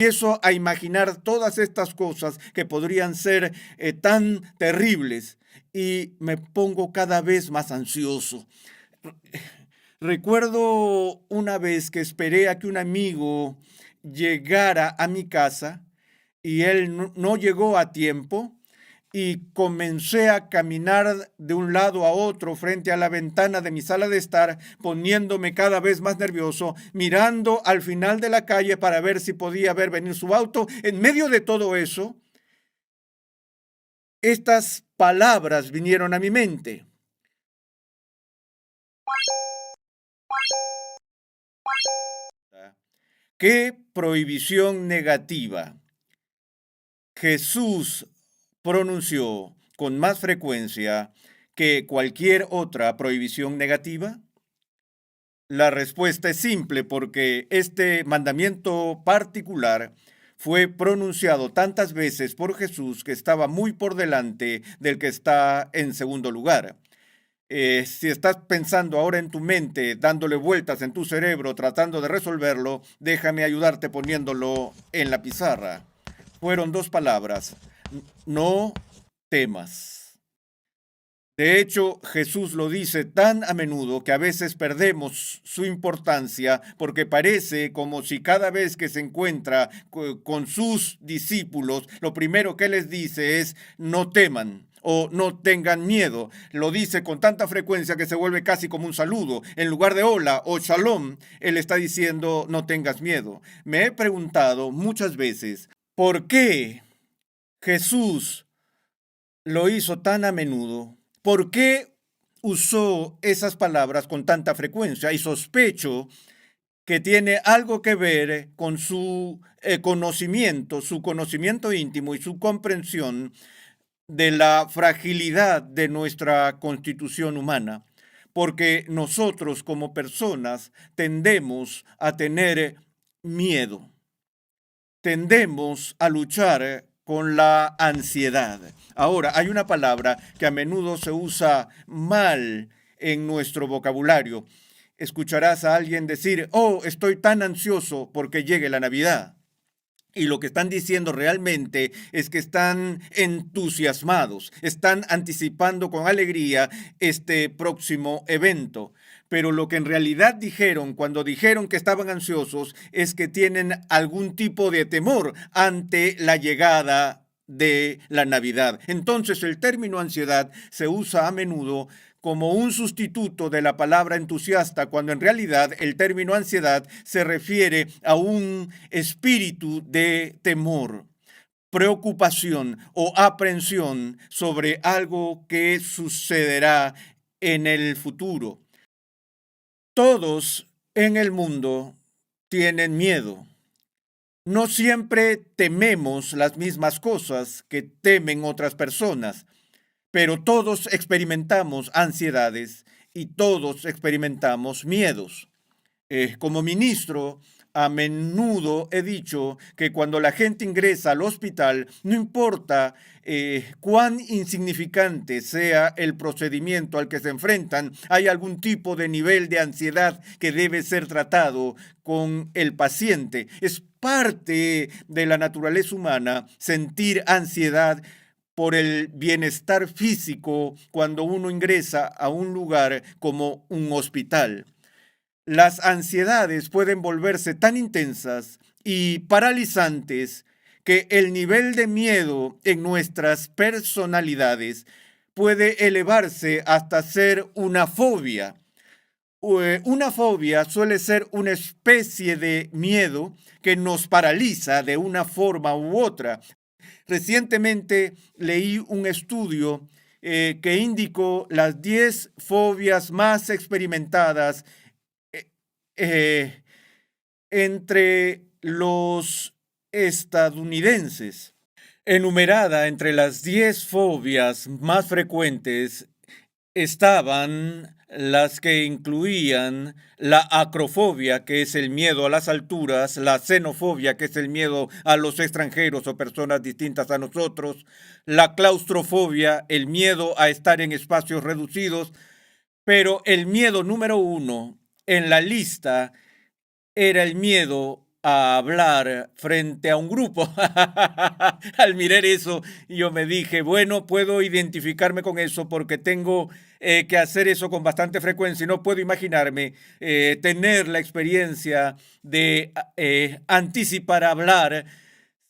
Empiezo a imaginar todas estas cosas que podrían ser tan terribles y me pongo cada vez más ansioso. Recuerdo una vez que esperé a que un amigo llegara a mi casa y él no llegó a tiempo y comencé a caminar de un lado a otro frente a la ventana de mi sala de estar, poniéndome cada vez más nervioso, mirando al final de la calle para ver si podía ver venir su auto. En medio de todo eso, estas palabras vinieron a mi mente. ¿Qué prohibición negativa Jesús pronunció con más frecuencia que cualquier otra prohibición negativa? La respuesta es simple, porque este mandamiento particular fue pronunciado tantas veces por Jesús que estaba muy por delante del que está en segundo lugar. Si estás pensando ahora en tu mente, dándole vueltas en tu cerebro, tratando de resolverlo, déjame ayudarte poniéndolo en la pizarra. Fueron dos palabras: no temas. De hecho, Jesús lo dice tan a menudo que a veces perdemos su importancia, porque parece como si cada vez que se encuentra con sus discípulos, lo primero que les dice es no teman o no tengan miedo. Lo dice con tanta frecuencia que se vuelve casi como un saludo. En lugar de hola o shalom, él está diciendo no tengas miedo. Me he preguntado muchas veces por qué Jesús lo hizo tan a menudo. ¿Por qué usó esas palabras con tanta frecuencia? Y sospecho que tiene algo que ver con su conocimiento íntimo y su comprensión de la fragilidad de nuestra constitución humana. Porque nosotros como personas tendemos a tener miedo, tendemos a luchar con la ansiedad. Ahora, hay una palabra que a menudo se usa mal en nuestro vocabulario. Escucharás a alguien decir, oh, estoy tan ansioso porque llegue la Navidad. Y lo que están diciendo realmente es que están entusiasmados, están anticipando con alegría este próximo evento. Pero lo que en realidad dijeron cuando dijeron que estaban ansiosos es que tienen algún tipo de temor ante la llegada de la Navidad. Entonces el término ansiedad se usa a menudo como un sustituto de la palabra entusiasta, cuando en realidad el término ansiedad se refiere a un espíritu de temor, preocupación o aprensión sobre algo que sucederá en el futuro. Todos en el mundo tienen miedo. No siempre tememos las mismas cosas que temen otras personas, pero todos experimentamos ansiedades y todos experimentamos miedos. Como ministro, a menudo he dicho que cuando la gente ingresa al hospital, no importa cuán insignificante sea el procedimiento al que se enfrentan, hay algún tipo de nivel de ansiedad que debe ser tratado con el paciente. Es parte de la naturaleza humana sentir ansiedad por el bienestar físico cuando uno ingresa a un lugar como un hospital. Las ansiedades pueden volverse tan intensas y paralizantes que el nivel de miedo en nuestras personalidades puede elevarse hasta ser una fobia. Una fobia suele ser una especie de miedo que nos paraliza de una forma u otra. Recientemente leí un estudio que indicó las 10 fobias más experimentadas eh, eh, entre los estadounidenses. Enumerada entre las 10 fobias más frecuentes estaban las que incluían la acrofobia, que es el miedo a las alturas, la xenofobia, que es el miedo a los extranjeros o personas distintas a nosotros, la claustrofobia, el miedo a estar en espacios reducidos, pero el miedo número 1 en la lista era el miedo a hablar frente a un grupo. Al mirar eso, yo me dije, bueno, puedo identificarme con eso porque tengo que hacer eso con bastante frecuencia y no puedo imaginarme tener la experiencia de anticipar hablar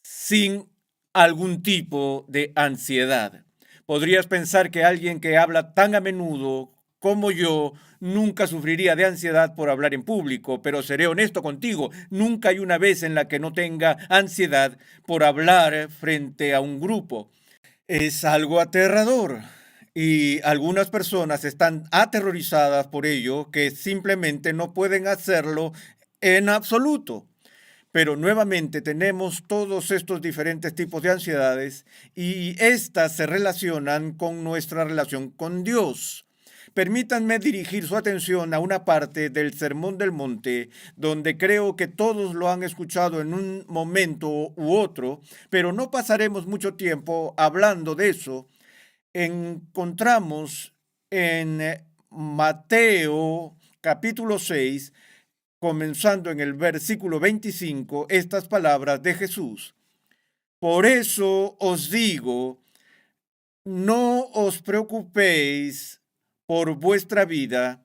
sin algún tipo de ansiedad. Podrías pensar que alguien que habla tan a menudo como yo nunca sufriría de ansiedad por hablar en público, pero seré honesto contigo, nunca hay una vez en la que no tenga ansiedad por hablar frente a un grupo. Es algo aterrador y algunas personas están aterrorizadas por ello que simplemente no pueden hacerlo en absoluto. Pero nuevamente tenemos todos estos diferentes tipos de ansiedades y estas se relacionan con nuestra relación con Dios. Permítanme dirigir su atención a una parte del Sermón del Monte, donde creo que todos lo han escuchado en un momento u otro, pero no pasaremos mucho tiempo hablando de eso. Encontramos en Mateo capítulo 6, comenzando en el versículo 25, estas palabras de Jesús. Por eso os digo, no os preocupéis por vuestra vida,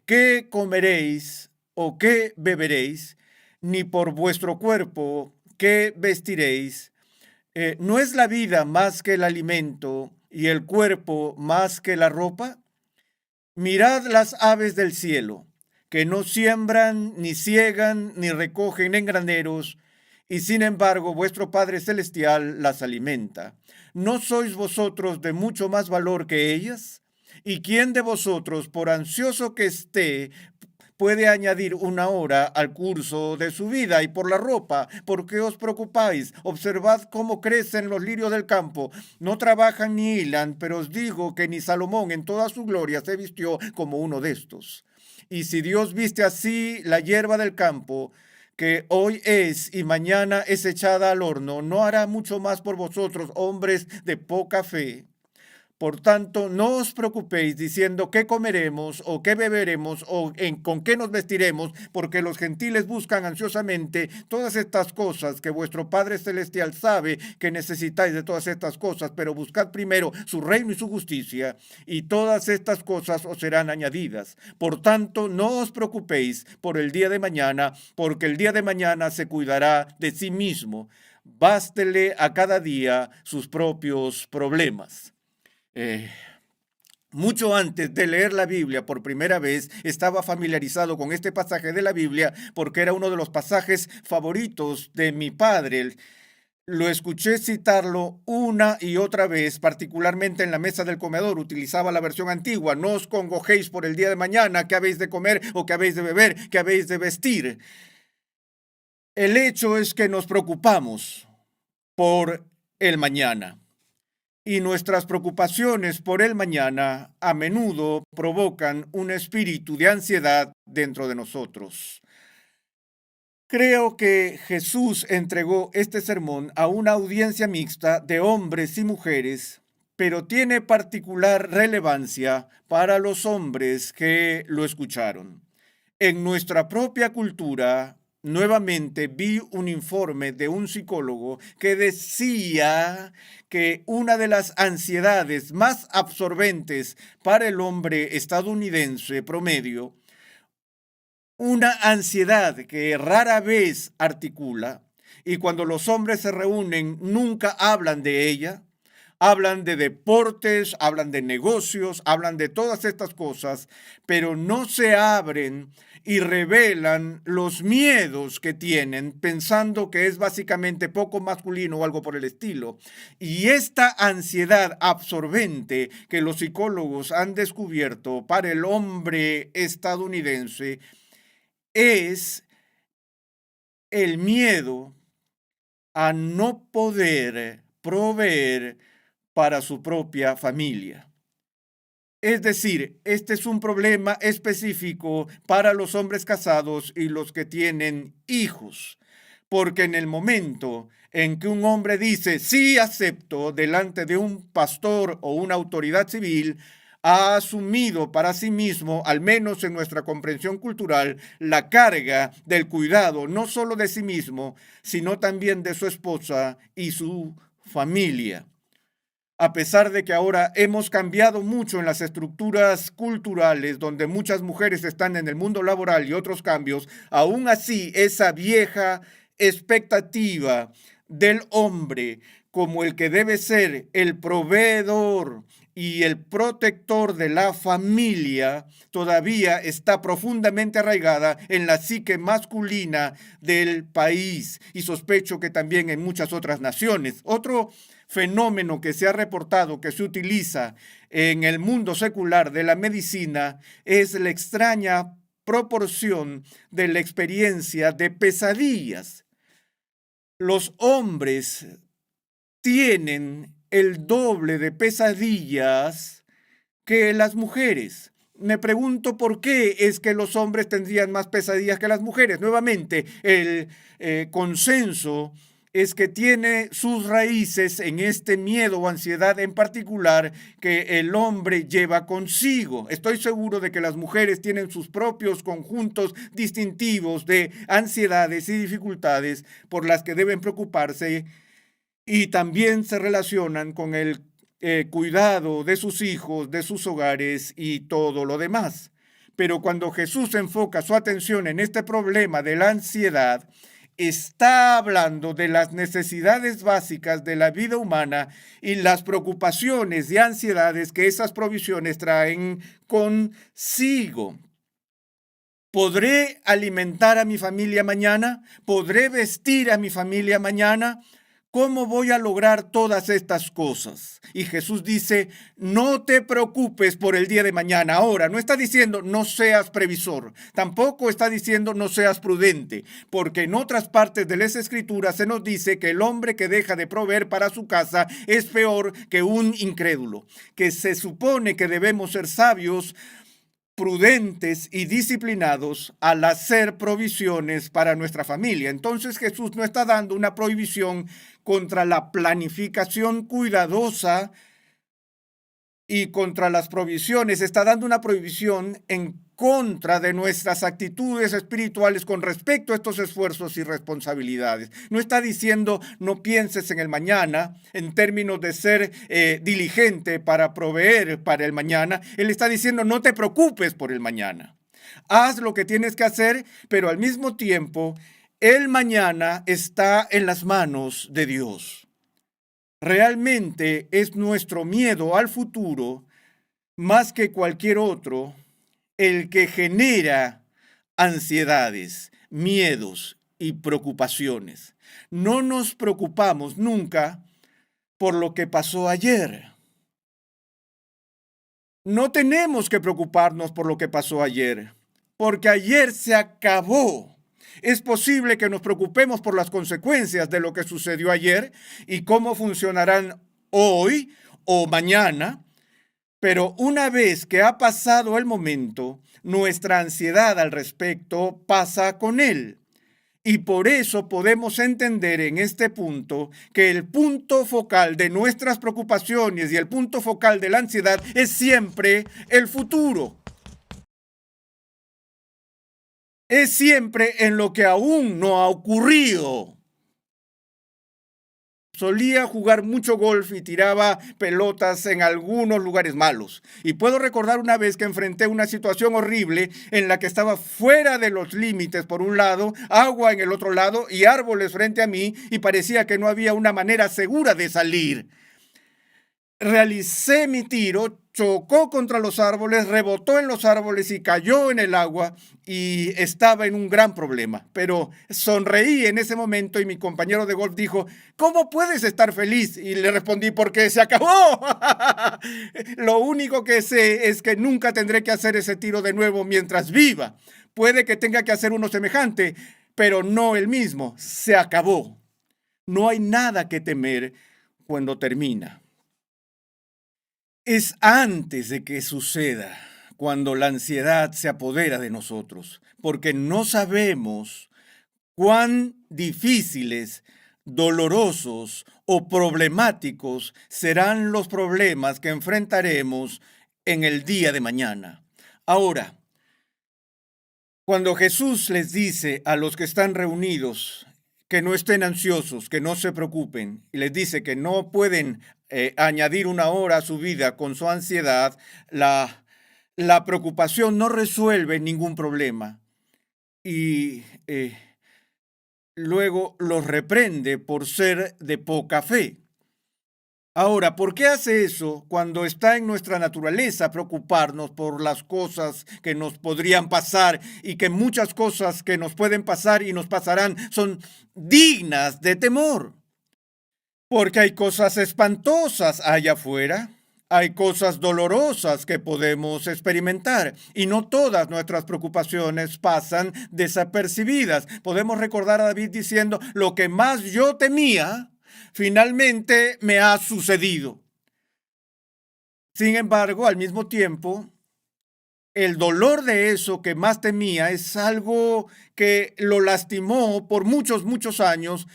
qué comeréis o qué beberéis, ni por vuestro cuerpo, qué vestiréis. ¿No es la vida más que el alimento y el cuerpo más que la ropa? Mirad las aves del cielo, que no siembran, ni ciegan, ni recogen en graneros, y sin embargo vuestro Padre Celestial las alimenta. ¿No sois vosotros de mucho más valor que ellas? ¿Y quién de vosotros, por ansioso que esté, puede añadir una hora al curso de su vida? Y por la ropa, ¿por qué os preocupáis? Observad cómo crecen los lirios del campo. No trabajan ni hilan, pero os digo que ni Salomón en toda su gloria se vistió como uno de estos. Y si Dios viste así la hierba del campo, que hoy es y mañana es echada al horno, ¿no hará mucho más por vosotros, hombres de poca fe? Por tanto, no os preocupéis diciendo qué comeremos o qué beberemos o con qué nos vestiremos, porque los gentiles buscan ansiosamente todas estas cosas que vuestro Padre Celestial sabe que necesitáis de todas estas cosas, pero buscad primero su reino y su justicia, y todas estas cosas os serán añadidas. Por tanto, no os preocupéis por el día de mañana, porque el día de mañana se cuidará de sí mismo. Bástele a cada día sus propios problemas. Eh, Mucho antes de leer la Biblia por primera vez, estaba familiarizado con este pasaje de la Biblia porque era uno de los pasajes favoritos de mi padre. Lo escuché citarlo una y otra vez, particularmente en la mesa del comedor. Utilizaba la versión antigua. No os congojéis por el día de mañana, qué habéis de comer o qué habéis de beber, qué habéis de vestir. El hecho es que nos preocupamos por el mañana. Y nuestras preocupaciones por el mañana a menudo provocan un espíritu de ansiedad dentro de nosotros. Creo que Jesús entregó este sermón a una audiencia mixta de hombres y mujeres, pero tiene particular relevancia para los hombres que lo escucharon. En nuestra propia cultura, nuevamente vi un informe de un psicólogo que decía que una de las ansiedades más absorbentes para el hombre estadounidense promedio, una ansiedad que rara vez articula, y cuando los hombres se reúnen nunca hablan de ella. Hablan de deportes, hablan de negocios, hablan de todas estas cosas, pero no se abren y revelan los miedos que tienen, pensando que es básicamente poco masculino o algo por el estilo. Y esta ansiedad absorbente que los psicólogos han descubierto para el hombre estadounidense es el miedo a no poder proveer para su propia familia. Es decir, este es un problema específico para los hombres casados y los que tienen hijos, porque en el momento en que un hombre dice sí acepto delante de un pastor o una autoridad civil, ha asumido para sí mismo, al menos en nuestra comprensión cultural, la carga del cuidado no solo de sí mismo, sino también de su esposa y su familia. A pesar de que ahora hemos cambiado mucho en las estructuras culturales, donde muchas mujeres están en el mundo laboral y otros cambios, aún así esa vieja expectativa del hombre como el que debe ser el proveedor y el protector de la familia todavía está profundamente arraigada en la psique masculina del país, y sospecho que también en muchas otras naciones. Otro fenómeno que se ha reportado, que se utiliza en el mundo secular de la medicina, es la extraña proporción de la experiencia de pesadillas. Los hombres tienen el doble de pesadillas que las mujeres. Me pregunto por qué es que los hombres tendrían más pesadillas que las mujeres. Nuevamente, el consenso es que tiene sus raíces en este miedo o ansiedad en particular que el hombre lleva consigo. Estoy seguro de que las mujeres tienen sus propios conjuntos distintivos de ansiedades y dificultades por las que deben preocuparse, y también se relacionan con el cuidado de sus hijos, de sus hogares y todo lo demás. Pero cuando Jesús enfoca su atención en este problema de la ansiedad, está hablando de las necesidades básicas de la vida humana y las preocupaciones y ansiedades que esas provisiones traen consigo. ¿Podré alimentar a mi familia mañana? ¿Podré vestir a mi familia mañana? ¿Cómo voy a lograr todas estas cosas? Y Jesús dice, no te preocupes por el día de mañana. Ahora, no está diciendo no seas previsor, tampoco está diciendo no seas prudente, porque en otras partes de las Escrituras se nos dice que el hombre que deja de proveer para su casa es peor que un incrédulo, que se supone que debemos ser sabios, prudentes y disciplinados al hacer provisiones para nuestra familia. Entonces Jesús no está dando una prohibición contra la planificación cuidadosa y contra las provisiones, está dando una prohibición en contra de nuestras actitudes espirituales con respecto a estos esfuerzos y responsabilidades. No está diciendo no pienses en el mañana en términos de ser diligente para proveer para el mañana. Él está diciendo no te preocupes por el mañana. Haz lo que tienes que hacer, pero al mismo tiempo el mañana está en las manos de Dios. Realmente es nuestro miedo al futuro, más que cualquier otro, el que genera ansiedades, miedos y preocupaciones. No nos preocupamos nunca por lo que pasó ayer. No tenemos que preocuparnos por lo que pasó ayer, porque ayer se acabó. Es posible que nos preocupemos por las consecuencias de lo que sucedió ayer y cómo funcionarán hoy o mañana, pero una vez que ha pasado el momento, nuestra ansiedad al respecto pasa con él. Y por eso podemos entender en este punto que el punto focal de nuestras preocupaciones y el punto focal de la ansiedad es siempre el futuro. Es siempre en lo que aún no ha ocurrido. Solía jugar mucho golf y tiraba pelotas en algunos lugares malos. Y puedo recordar una vez que enfrenté una situación horrible en la que estaba fuera de los límites por un lado, agua en el otro lado y árboles frente a mí, y parecía que no había una manera segura de salir. Realicé mi tiro, chocó contra los árboles, rebotó en los árboles y cayó en el agua, y estaba en un gran problema. Pero sonreí en ese momento y mi compañero de golf dijo, ¿cómo puedes estar feliz? Y le respondí, porque se acabó. Lo único que sé es que nunca tendré que hacer ese tiro de nuevo mientras viva. Puede que tenga que hacer uno semejante, pero no el mismo. Se acabó. No hay nada que temer cuando termina. Es antes de que suceda cuando la ansiedad se apodera de nosotros, porque no sabemos cuán difíciles, dolorosos o problemáticos serán los problemas que enfrentaremos en el día de mañana. Ahora, cuando Jesús les dice a los que están reunidos que no estén ansiosos, que no se preocupen, y les dice que no pueden añadir una hora a su vida con su ansiedad, la preocupación no resuelve ningún problema. Y luego los reprende por ser de poca fe. Ahora, ¿por qué hace eso cuando está en nuestra naturaleza preocuparnos por las cosas que nos podrían pasar y que muchas cosas que nos pueden pasar y nos pasarán son dignas de temor? Porque hay cosas espantosas allá afuera, hay cosas dolorosas que podemos experimentar y no todas nuestras preocupaciones pasan desapercibidas. Podemos recordar a David diciendo, lo que más yo temía, finalmente me ha sucedido. Sin embargo, al mismo tiempo, el dolor de eso que más temía es algo que lo lastimó por muchos, muchos años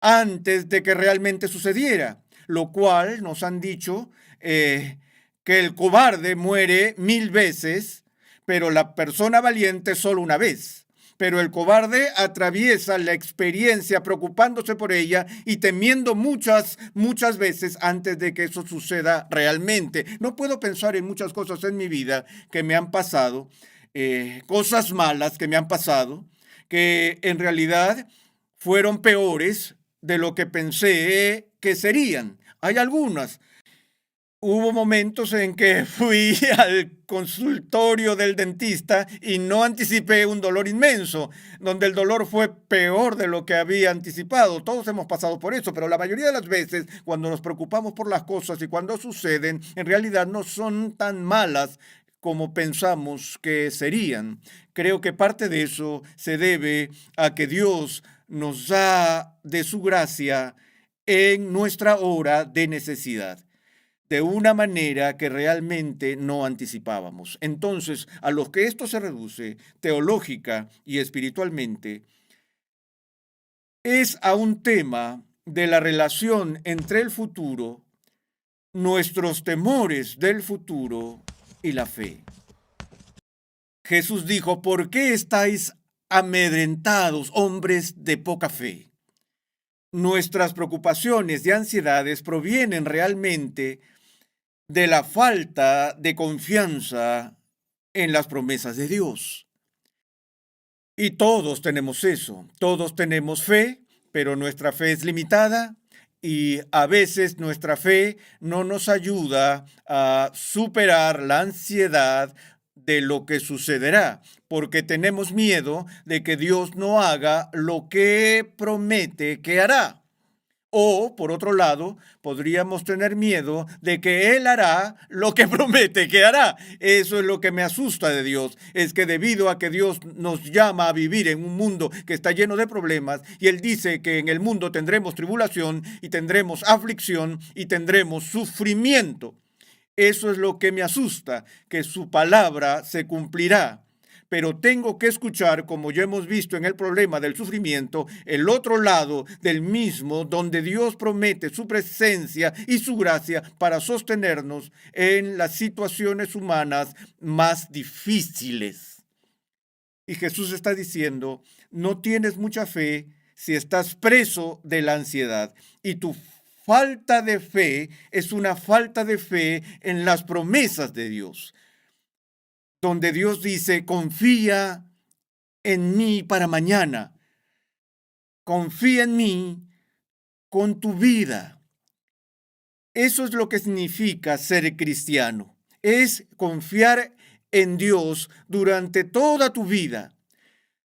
antes de que realmente sucediera, lo cual nos han dicho que el cobarde muere 1000 veces, pero la persona valiente solo una vez. Pero el cobarde atraviesa la experiencia preocupándose por ella y temiendo muchas, muchas veces antes de que eso suceda realmente. No puedo pensar en muchas cosas en mi vida que me han pasado, cosas malas que me han pasado, que en realidad fueron peores de lo que pensé que serían. Hay algunas. Hubo momentos en que fui al consultorio del dentista y no anticipé un dolor inmenso, donde el dolor fue peor de lo que había anticipado. Todos hemos pasado por eso, pero la mayoría de las veces cuando nos preocupamos por las cosas y cuando suceden, en realidad no son tan malas como pensamos que serían. Creo que parte de eso se debe a que Dios nos da de su gracia en nuestra hora de necesidad, de una manera que realmente no anticipábamos. Entonces, a los que esto se reduce teológica y espiritualmente, es a un tema de la relación entre el futuro, nuestros temores del futuro y la fe. Jesús dijo, ¿por qué estáis amedrentados, hombres de poca fe? Nuestras preocupaciones y ansiedades provienen realmente de la falta de confianza en las promesas de Dios. Y todos tenemos eso, todos tenemos fe, pero nuestra fe es limitada y a veces nuestra fe no nos ayuda a superar la ansiedad de lo que sucederá, porque tenemos miedo de que Dios no haga lo que promete que hará. O, por otro lado, podríamos tener miedo de que Él hará lo que promete que hará. Eso es lo que me asusta de Dios. Es que debido a que Dios nos llama a vivir en un mundo que está lleno de problemas, y Él dice que en el mundo tendremos tribulación y tendremos aflicción y tendremos sufrimiento. Eso es lo que me asusta, que su palabra se cumplirá. Pero tengo que escuchar, como ya hemos visto en el problema del sufrimiento, el otro lado del mismo, donde Dios promete su presencia y su gracia para sostenernos en las situaciones humanas más difíciles. Y Jesús está diciendo, no tienes mucha fe si estás preso de la ansiedad y tu falta de fe es una falta de fe en las promesas de Dios, donde Dios dice, confía en mí para mañana, confía en mí con tu vida. Eso es lo que significa ser cristiano, es confiar en Dios durante toda tu vida.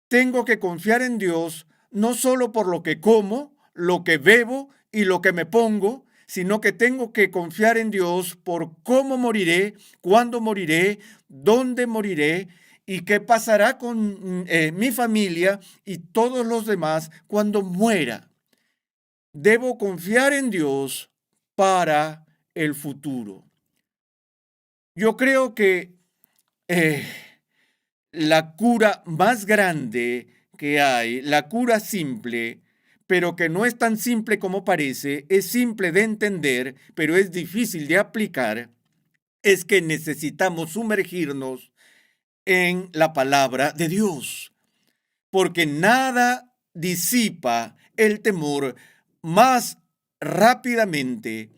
Tengo que confiar en Dios no solo por lo que como, lo que bebo y lo que me pongo, sino que tengo que confiar en Dios por cómo moriré, cuándo moriré, dónde moriré y qué pasará con mi familia y todos los demás cuando muera. Debo confiar en Dios para el futuro. Yo creo que la cura más grande que hay, la cura simple, pero que no es tan simple como parece, es simple de entender, pero es difícil de aplicar, es que necesitamos sumergirnos en la palabra de Dios, porque nada disipa el temor más rápidamente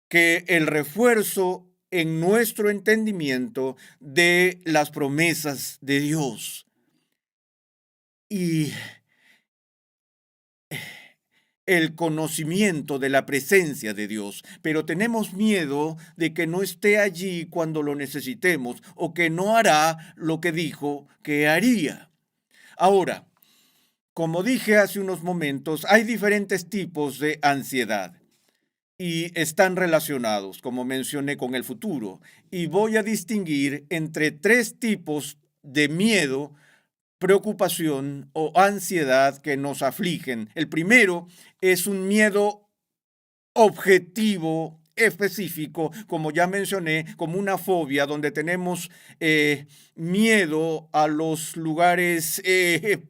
que el refuerzo en nuestro entendimiento de las promesas de Dios. Y el conocimiento de la presencia de Dios, pero tenemos miedo de que no esté allí cuando lo necesitemos o que no hará lo que dijo que haría. Ahora, como dije hace unos momentos, hay diferentes tipos de ansiedad y están relacionados, como mencioné, con el futuro. Y voy a distinguir entre tres tipos de miedo, preocupación o ansiedad que nos afligen. El primero es un miedo objetivo, específico, como ya mencioné, como una fobia, donde tenemos miedo a los lugares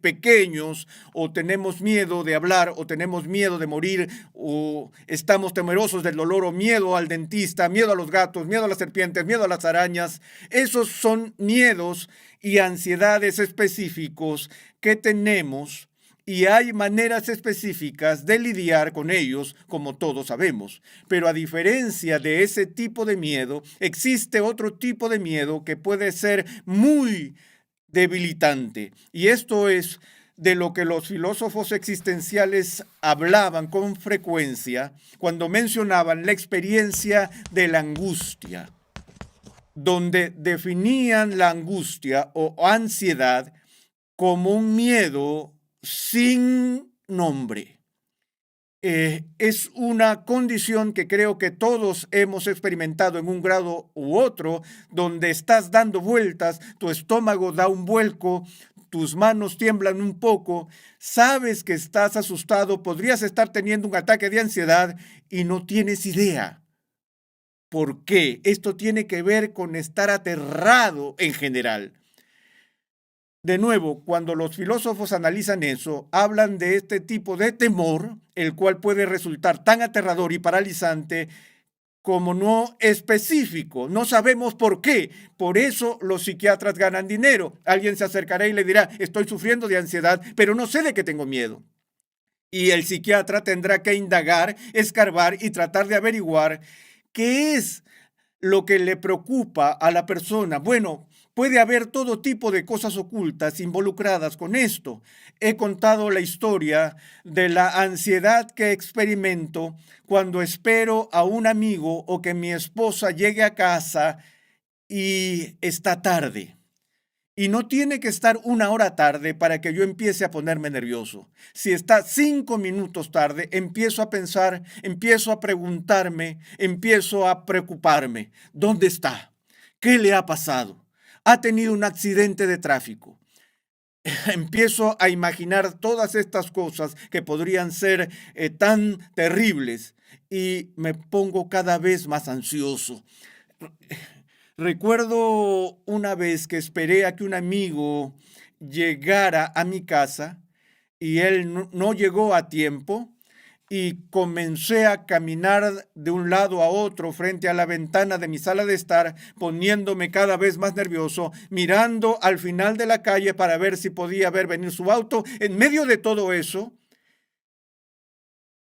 pequeños, o tenemos miedo de hablar, o tenemos miedo de morir, o estamos temerosos del dolor, o miedo al dentista, miedo a los gatos, miedo a las serpientes, miedo a las arañas. Esos son miedos y ansiedades específicos que tenemos, y hay maneras específicas de lidiar con ellos, como todos sabemos. Pero a diferencia de ese tipo de miedo, existe otro tipo de miedo que puede ser muy debilitante. Y esto es de lo que los filósofos existenciales hablaban con frecuencia cuando mencionaban la experiencia de la angustia, donde definían la angustia o ansiedad como un miedo sin nombre. Es una condición que creo que todos hemos experimentado en un grado u otro, donde estás dando vueltas, tu estómago da un vuelco, tus manos tiemblan un poco, sabes que estás asustado, podrías estar teniendo un ataque de ansiedad y no tienes idea. ¿Por qué? Esto tiene que ver con estar aterrado en general. De nuevo, cuando los filósofos analizan eso, hablan de este tipo de temor, el cual puede resultar tan aterrador y paralizante como no específico. No sabemos por qué. Por eso los psiquiatras ganan dinero. Alguien se acercará y le dirá, estoy sufriendo de ansiedad, pero no sé de qué tengo miedo. Y el psiquiatra tendrá que indagar, escarbar y tratar de averiguar qué es lo que le preocupa a la persona. Bueno, puede haber todo tipo de cosas ocultas involucradas con esto. He contado la historia de la ansiedad que experimento cuando espero a un amigo o que mi esposa llegue a casa y está tarde. Y no tiene que estar una hora tarde para que yo empiece a ponerme nervioso. Si está 5 minutos tarde, empiezo a pensar, empiezo a preguntarme, empiezo a preocuparme. ¿Dónde está? ¿Qué le ha pasado? ¿Ha tenido un accidente de tráfico? Empiezo a imaginar todas estas cosas que podrían ser tan terribles y me pongo cada vez más ansioso. Recuerdo una vez que esperé a que un amigo llegara a mi casa y él no llegó a tiempo, y comencé a caminar de un lado a otro frente a la ventana de mi sala de estar, poniéndome cada vez más nervioso, mirando al final de la calle para ver si podía ver venir su auto. En medio de todo eso,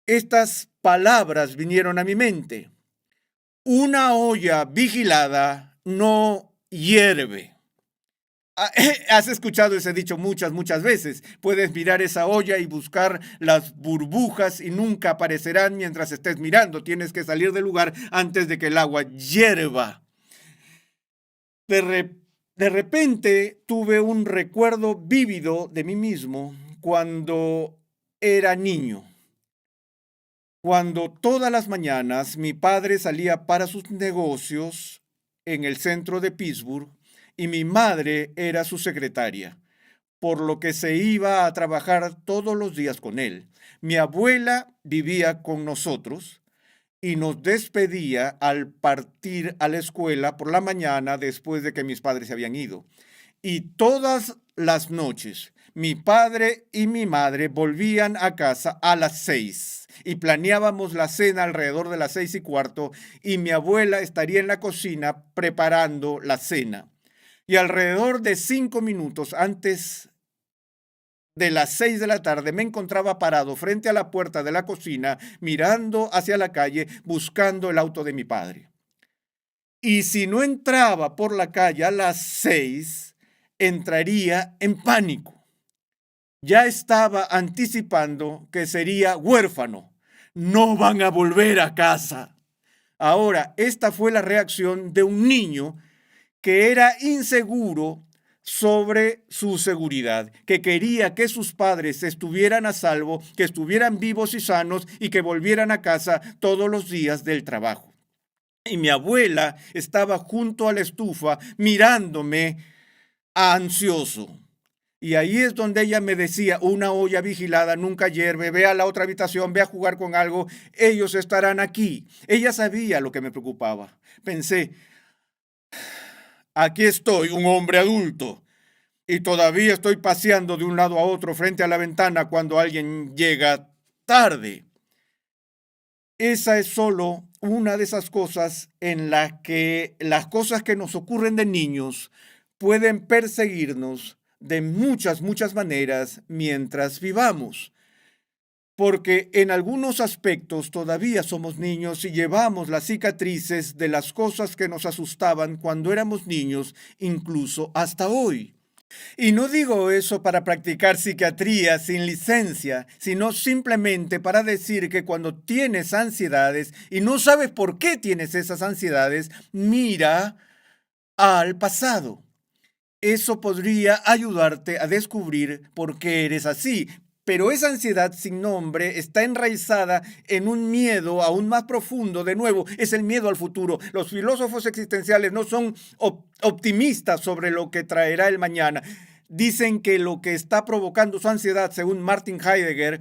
estas palabras vinieron a mi mente: una olla vigilada no hierve. Has escuchado ese dicho muchas veces. Puedes mirar esa olla y buscar las burbujas y nunca aparecerán mientras estés mirando. Tienes que salir del lugar antes de que el agua hierva. De repente tuve un recuerdo vívido de mí mismo cuando era niño. Cuando todas las mañanas mi padre salía para sus negocios en el centro de Pittsburgh y mi madre era su secretaria, por lo que se iba a trabajar todos los días con él. Mi abuela vivía con nosotros y nos despedía al partir a la escuela por la mañana después de que mis padres se habían ido. Y todas las noches mi padre y mi madre volvían a casa a las 6. y planeábamos la cena alrededor de las 6:15 y mi abuela estaría en la cocina preparando la cena. Y alrededor de 5 minutos antes de las 6 de la tarde me encontraba parado frente a la puerta de la cocina, mirando hacia la calle, buscando el auto de mi padre. Y si no entraba por la calle a las 6, entraría en pánico. Ya estaba anticipando que sería huérfano. No van a volver a casa. Ahora, esta fue la reacción de un niño que era inseguro sobre su seguridad, que quería que sus padres estuvieran a salvo, que estuvieran vivos y sanos y que volvieran a casa todos los días del trabajo. Y mi abuela estaba junto a la estufa mirándome ansioso. Y ahí es donde ella me decía, una olla vigilada nunca hierve, ve a la otra habitación, ve a jugar con algo, ellos estarán aquí. Ella sabía lo que me preocupaba. Pensé, aquí estoy, un hombre adulto, y todavía estoy paseando de un lado a otro frente a la ventana cuando alguien llega tarde. Esa es solo una de esas cosas en las que las cosas que nos ocurren de niños pueden perseguirnos de muchas, muchas maneras mientras vivamos. Porque en algunos aspectos todavía somos niños y llevamos las cicatrices de las cosas que nos asustaban cuando éramos niños, incluso hasta hoy. Y no digo eso para practicar psiquiatría sin licencia, sino simplemente para decir que cuando tienes ansiedades y no sabes por qué tienes esas ansiedades, mira al pasado. Eso podría ayudarte a descubrir por qué eres así. Pero esa ansiedad sin nombre está enraizada en un miedo aún más profundo. De nuevo, es el miedo al futuro. Los filósofos existenciales no son optimistas sobre lo que traerá el mañana. Dicen que lo que está provocando su ansiedad, según Martin Heidegger,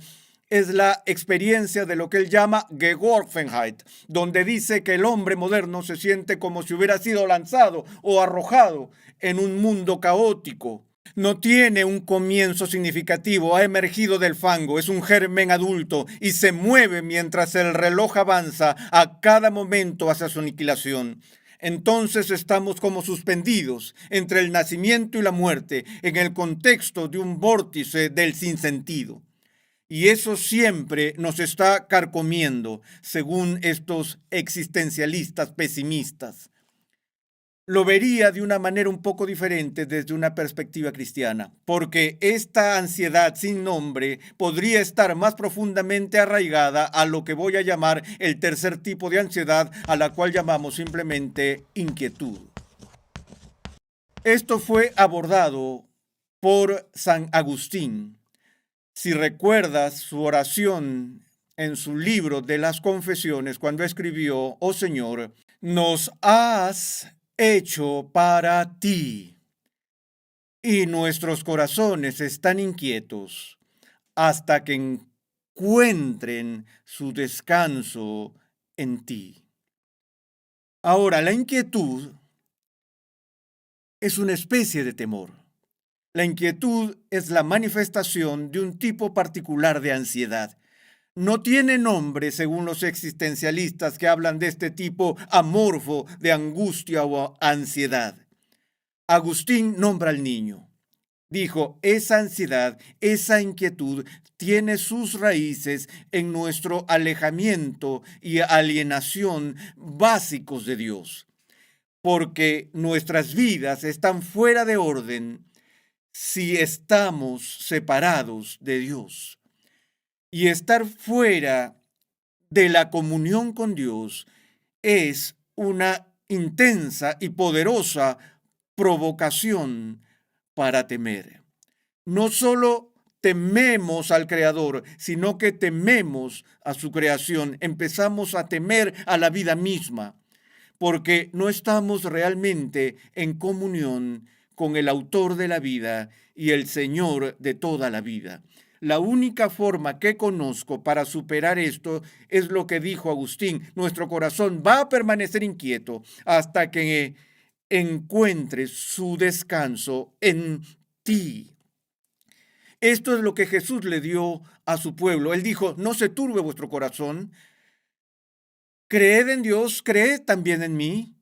es la experiencia de lo que él llama Geworfenheit, donde dice que el hombre moderno se siente como si hubiera sido lanzado o arrojado en un mundo caótico. No tiene un comienzo significativo, ha emergido del fango, es un germen adulto y se mueve mientras el reloj avanza a cada momento hacia su aniquilación. Entonces estamos como suspendidos entre el nacimiento y la muerte en el contexto de un vórtice del sinsentido. Y eso siempre nos está carcomiendo, según estos existencialistas pesimistas. Lo vería de una manera un poco diferente desde una perspectiva cristiana, porque esta ansiedad sin nombre podría estar más profundamente arraigada a lo que voy a llamar el tercer tipo de ansiedad, a la cual llamamos simplemente inquietud. Esto fue abordado por San Agustín. Si recuerdas su oración en su libro de las Confesiones, cuando escribió, oh Señor, nos has hecho para ti, y nuestros corazones están inquietos hasta que encuentren su descanso en ti. Ahora, la inquietud es una especie de temor. La inquietud es la manifestación de un tipo particular de ansiedad. No tiene nombre según los existencialistas que hablan de este tipo amorfo de angustia o ansiedad. Agustín nombra al niño. Dijo, esa ansiedad, esa inquietud tiene sus raíces en nuestro alejamiento y alienación básicos de Dios, porque nuestras vidas están fuera de orden si estamos separados de Dios. Y estar fuera de la comunión con Dios es una intensa y poderosa provocación para temer. No solo tememos al Creador, sino que tememos a su creación. Empezamos a temer a la vida misma, porque no estamos realmente en comunión con el autor de la vida y el Señor de toda la vida. La única forma que conozco para superar esto es lo que dijo Agustín. Nuestro corazón va a permanecer inquieto hasta que encuentre su descanso en ti. Esto es lo que Jesús le dio a su pueblo. Él dijo, no se turbe vuestro corazón. Creed en Dios, creed también en mí.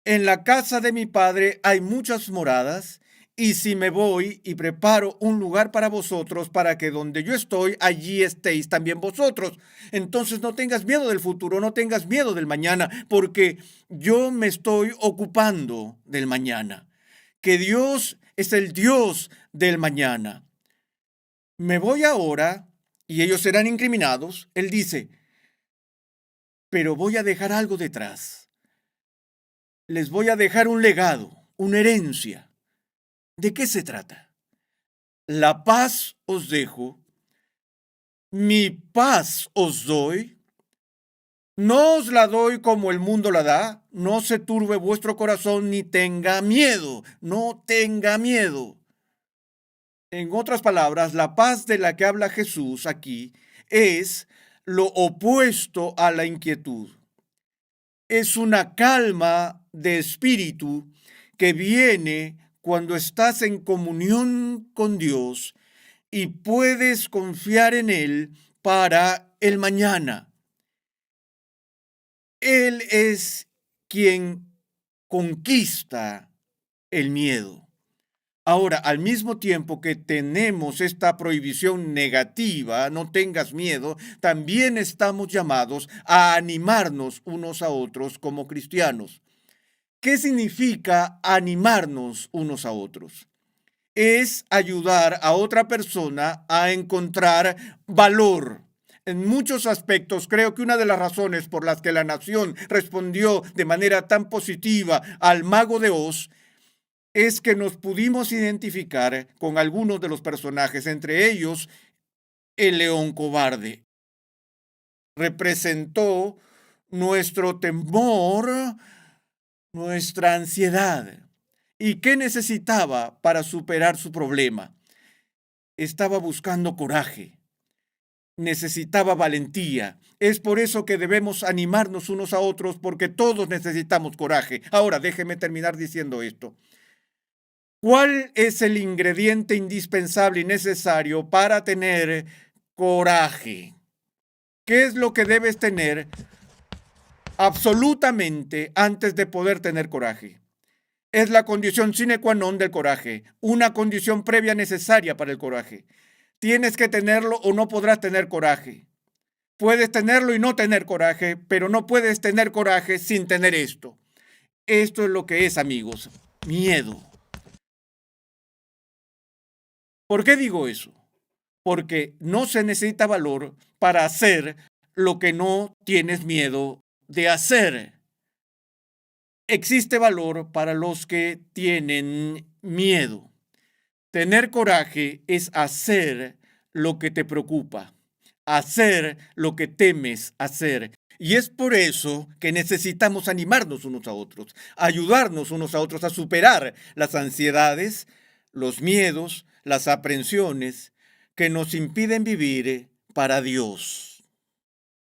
En la casa de mi Padre hay muchas moradas, y si me voy y preparo un lugar para vosotros, para que donde yo estoy, allí estéis también vosotros. Entonces no tengas miedo del futuro, no tengas miedo del mañana, porque yo me estoy ocupando del mañana. Que Dios es el Dios del mañana. Me voy ahora, y ellos serán incriminados. Él dice, pero voy a dejar algo detrás. Les voy a dejar un legado, una herencia. ¿De qué se trata? La paz os dejo, mi paz os doy. No os la doy como el mundo la da. No se turbe vuestro corazón ni tenga miedo. No tenga miedo. En otras palabras, la paz de la que habla Jesús aquí es lo opuesto a la inquietud. Es una calma de espíritu que viene cuando estás en comunión con Dios y puedes confiar en Él para el mañana. Él es quien conquista el miedo. Ahora, al mismo tiempo que tenemos esta prohibición negativa, no tengas miedo, también estamos llamados a animarnos unos a otros como cristianos. ¿Qué significa animarnos unos a otros? Es ayudar a otra persona a encontrar valor. En muchos aspectos, creo que una de las razones por las que la nación respondió de manera tan positiva al Mago de Oz es que nos pudimos identificar con algunos de los personajes, entre ellos el león cobarde. Representó nuestro temor, nuestra ansiedad. ¿Y qué necesitaba para superar su problema? Estaba buscando coraje, necesitaba valentía. Es por eso que debemos animarnos unos a otros, porque todos necesitamos coraje. Ahora, déjeme terminar diciendo esto. ¿Cuál es el ingrediente indispensable y necesario para tener coraje? ¿Qué es lo que debes tener absolutamente antes de poder tener coraje? Es la condición sine qua non del coraje, una condición previa necesaria para el coraje. Tienes que tenerlo o no podrás tener coraje. Puedes tenerlo y no tener coraje, pero no puedes tener coraje sin tener esto. Esto es lo que es, amigos, miedo. ¿Por qué digo eso? Porque no se necesita valor para hacer lo que no tienes miedo de hacer. Existe valor para los que tienen miedo. Tener coraje es hacer lo que te preocupa, hacer lo que temes hacer. Y es por eso que necesitamos animarnos unos a otros, ayudarnos unos a otros a superar las ansiedades, los miedos, las aprensiones que nos impiden vivir para Dios.